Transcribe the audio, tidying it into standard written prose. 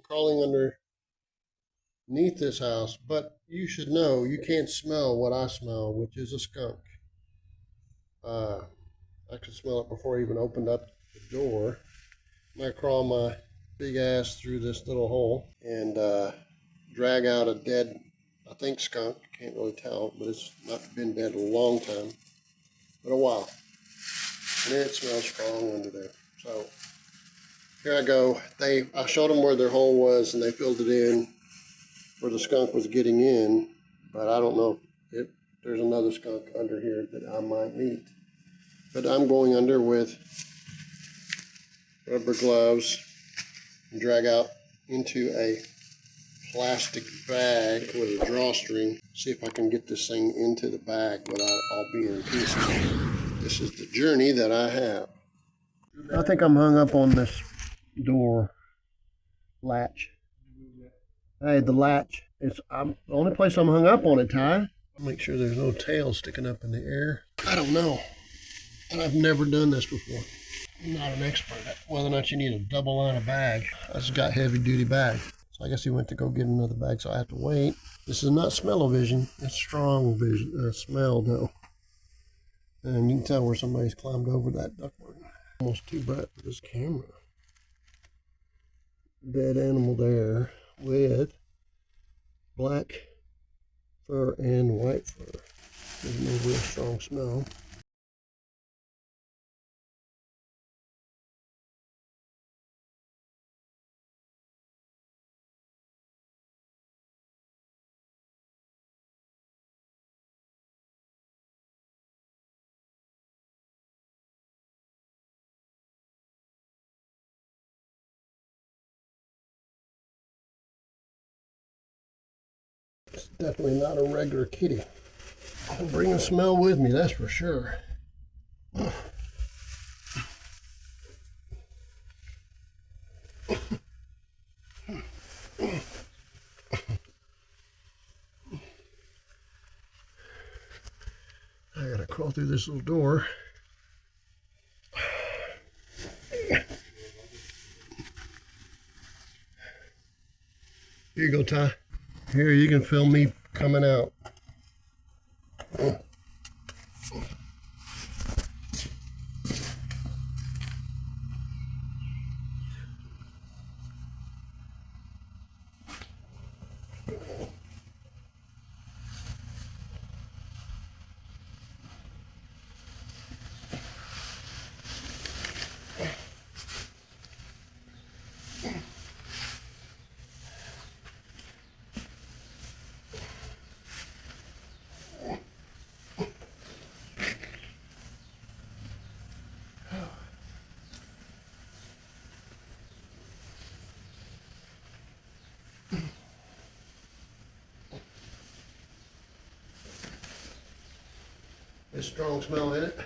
Crawling under Neath this house, but you should know you can't smell what I smell, which is a skunk. I could smell it before I even opened up the door. I'm gonna crawl my big ass through this little hole and drag out a dead, I think skunk. Can't really tell, but it's not been dead a long time, but a while. And it smells strong under there. So here I go. I showed them where their hole was, and they filled it in where the skunk was getting in, but I don't know if there's another skunk under here that I might meet. But I'm going under with rubber gloves and drag out into a plastic bag with a drawstring. See if I can get this thing into the bag without all being in pieces. This is the journey that I have. I think I'm hung up on this door latch. Hey, the latch. I'm the only place I'm hung up on it, Ty. Make sure there's no tail sticking up in the air. I don't know. And I've never done this before. I'm not an expert at whether or not you need a double line of bag. I just got heavy duty bag. So I guess he went to go get another bag, so I have to wait. This is not smell-o-vision. It's strong vision, smell though. And you can tell where somebody's climbed over that ductwork. Almost too bright for this camera. Dead animal there with black fur and white fur. There's no real strong smell. It's definitely not a regular kitty. I'll bring a smell with me, that's for sure. I gotta crawl through this little door. Here you go, Ty. Here, you can film me coming out. There's strong smell in it.